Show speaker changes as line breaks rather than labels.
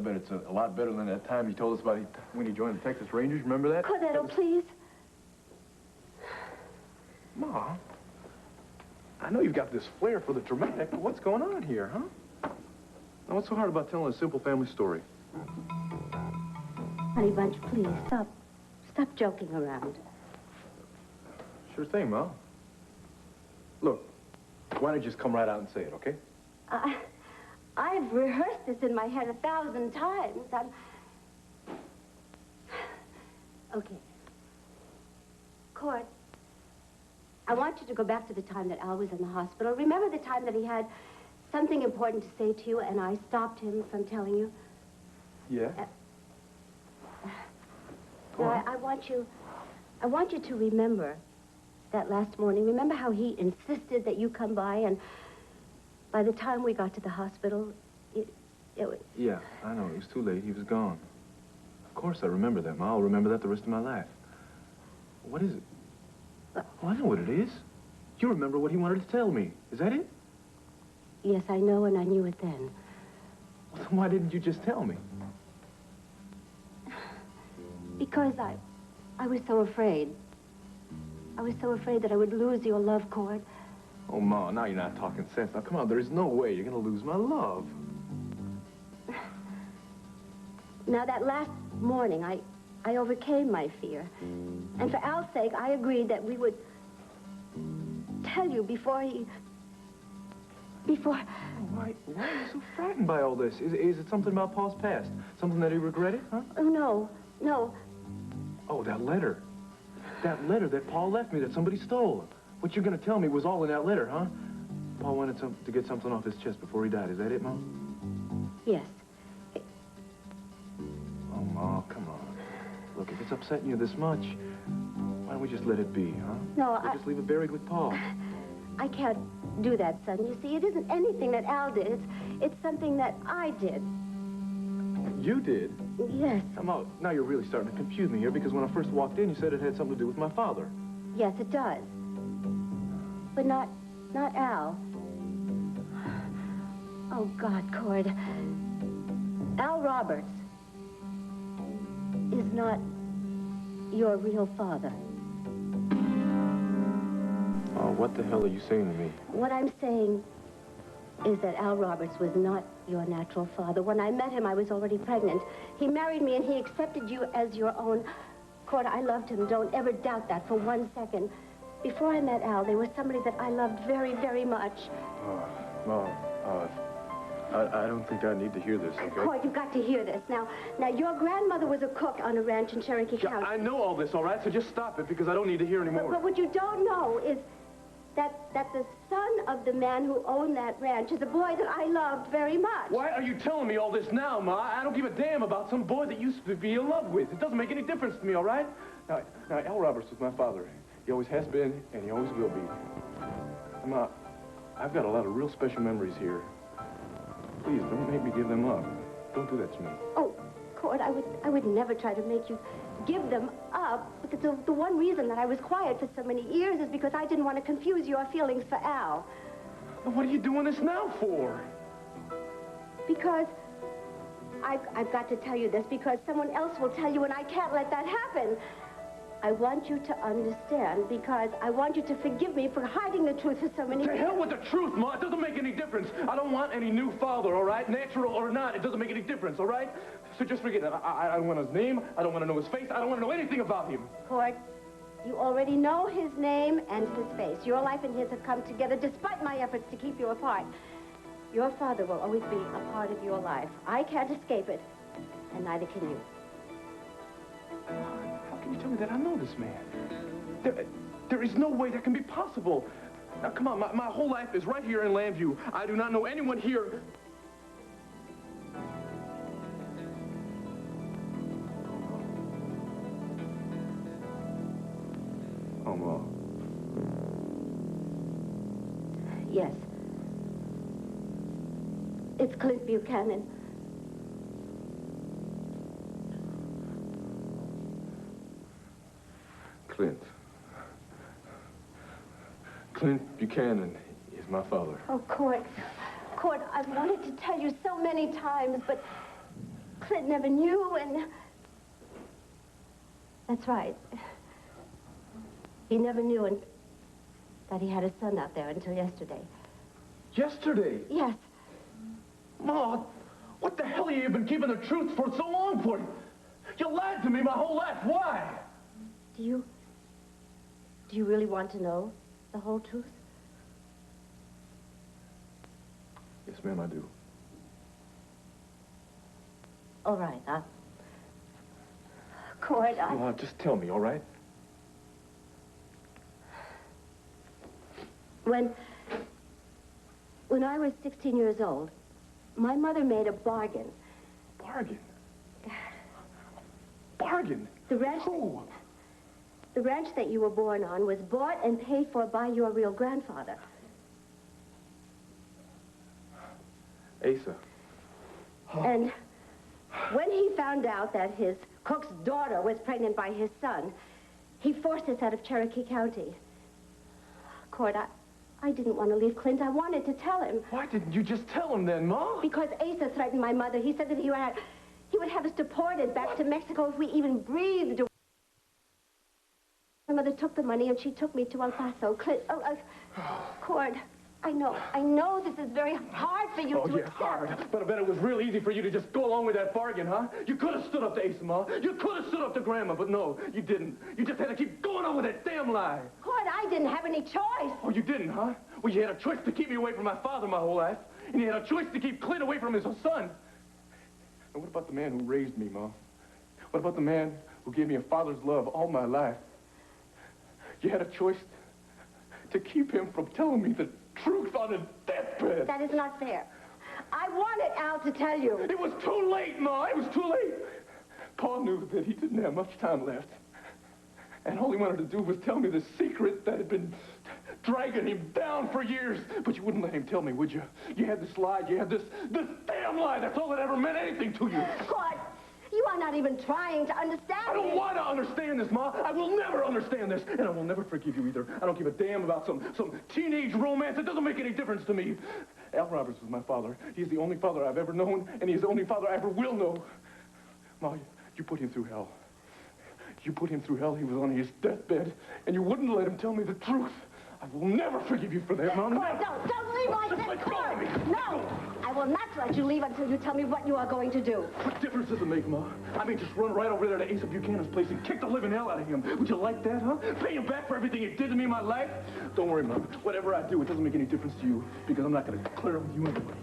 bet it's a lot better than that time you told us about when he joined the Texas Rangers. Remember that?
Cornetto, please.
Ma, I know you've got this flair for the dramatic, but what's going on here, huh? Now, what's so hard about telling a simple family story?
Honey Bunch, please, stop. Stop joking around.
Sure thing, Ma. Look, why don't you just come right out and say it, okay?
I've rehearsed this in my head 1,000 times. Okay. Court, I want you to go back to the time that Al was in the hospital. Remember the time that he had something important to say to you and I stopped him from telling you?
Yeah.
Now, I want you to remember that last morning. Remember how he insisted that you come by, and by the time we got to the hospital, it was...
Yeah, I know. It was too late. He was gone. Of course I remember that, Ma. I'll remember that the rest of my life. What is it? Oh, I know what it is. You remember what he wanted to tell me. Is that it?
Yes, I know, and I knew it then.
Well, then why didn't you just tell me?
Because I was so afraid. I was so afraid that I would lose your love, Cord.
Oh, Ma, now you're not talking sense. Now, come on, there is no way you're going to lose my love.
Now, that last morning, I overcame my fear. And for Al's sake, I agreed that we would tell you before he...
Why are you so frightened by all this? Is it something about Paul's past? Something that he regretted, huh?
Oh, no.
Oh, that letter. That letter that Paul left me that somebody stole. What you're going to tell me was all in that letter, huh? Paul wanted to get something off his chest before he died. Is that it, Mom?
Yes.
Oh, Ma, come on. Look, if it's upsetting you this much, why don't we just let it be, huh?
No,
just leave it buried with Paul.
I can't do that, son. You see, it isn't anything that Al did. It's something that I did.
You did?
Yes.
Now you're really starting to confuse me here, because when I first walked in, you said it had something to do with my father.
Yes, it does. But not Al. Oh, God, Cord. Al Roberts is not your real father.
Oh, what the hell are you saying to me?
What I'm saying is that Al Roberts was not your natural father. When I met him, I was already pregnant. He married me, and he accepted you as your own. Cord, I loved him. Don't ever doubt that for 1 second. Before I met Al, there was somebody that I loved very, very much.
Mom, I don't think I need to hear this, okay?
Cord, you've got to hear this. Now, your grandmother was a cook on a ranch in Cherokee County.
I know all this, all right? So just stop it, because I don't need to hear anymore.
But what you don't know is that the son of the man who owned that ranch is a boy that I loved very much.
Why are you telling me all this now, Ma? I don't give a damn about some boy that used to be in love with. It doesn't make any difference to me, all right? Now, Al Roberts was my father. He always has been, and he always will be. Ma, I've got a lot of real special memories here. Please, don't make me give them up. Don't do that to me.
Oh, Cord, I would never try to make you give them up. Because the one reason that I was quiet for so many years is because I didn't want to confuse your feelings for Al.
Well, what are you doing this now for?
Because I've got to tell you this, because someone else will tell you, and I can't let that happen. I want you to understand, because I want you to forgive me for hiding the truth for so many years.
To hell with the truth, Ma. It doesn't make any difference. I don't want any new father, all right? Natural or not, it doesn't make any difference, all right? So just forget it. I don't want his name. I don't want to know his face. I don't want to know anything about him.
Cord, you already know his name and his face. Your life and his have come together despite my efforts to keep you apart. Your father will always be a part of your life. I can't escape it, and neither can you.
How can you tell me that I know this man? There is no way that can be possible. Now, come on, my whole life is right here in Lambview. I do not know anyone here. Oh, Ma.
Yes. It's Clint Buchanan.
Clint Buchanan is my father.
Oh, Cord, I've wanted to tell you so many times, but Clint never knew, and... That's right. He never knew that he had a son out there until yesterday.
Yesterday?
Yes.
Ma, what the hell have you been keeping the truth for so long for? You lied to me my whole life. Why?
Do you really want to know the whole truth?
Yes, ma'am, I do.
All right, Cord,
Well, just tell me, all right?
When I was 16 years old, my mother made a bargain.
Bargain? Bargain?
The ranch...
Who?
The ranch that you were born on was bought and paid for by your real grandfather.
Asa.
And when he found out that his cook's daughter was pregnant by his son, he forced us out of Cherokee County. Cord, I didn't want to leave Clint. I wanted to tell him.
Why didn't you just tell him then, Ma?
Because Asa threatened my mother. He said that he would have us deported back to Mexico if we even breathed. My mother took the money and she took me to El Paso. Clint, Cord, I know this is very hard for you to accept.
Hard. But I bet it was real easy for you to just go along with that bargain, huh? You could have stood up to Asa, Ma. You could have stood up to Grandma, but no, you didn't. You just had to keep going on with that damn lie.
Cord, I didn't have any choice.
Oh, you didn't, huh? Well, you had a choice to keep me away from my father my whole life, and you had a choice to keep Clint away from his son. And what about the man who raised me, Ma? What about the man who gave me a father's love all my life? You had a choice to keep him from telling me the truth on his deathbed.
That is not fair. I wanted Al to tell you.
It was too late, Ma. It was too late. Pa knew that he didn't have much time left. And all he wanted to do was tell me the secret that had been dragging him down for years. But you wouldn't let him tell me, would you? You had this lie. You had this damn lie. That's all that ever meant anything to you.
Cord, you are not even trying to understand
I don't
me.
want to understand this, Ma. I will never understand this. And I will never forgive you either. I don't give a damn about some teenage romance. It doesn't make any difference to me. Al Roberts was my father. He's the only father I've ever known, and he's the only father I ever will know. Ma, you put him through hell. You put him through hell. He was on his deathbed, and you wouldn't let him tell me the truth. I will never forgive you for that, Ma.
Cord, don't leave like this, Cord. No, I will not let you leave until you tell me what you are going to do.
What difference does it make, Ma? I mean, just run right over there to Asa Buchanan's place and kick the living hell out of him. Would you like that, huh? Pay him back for everything he did to me in my life? Don't worry, Ma. Whatever I do, it doesn't make any difference to you, because I'm not going to clear it with you anyway.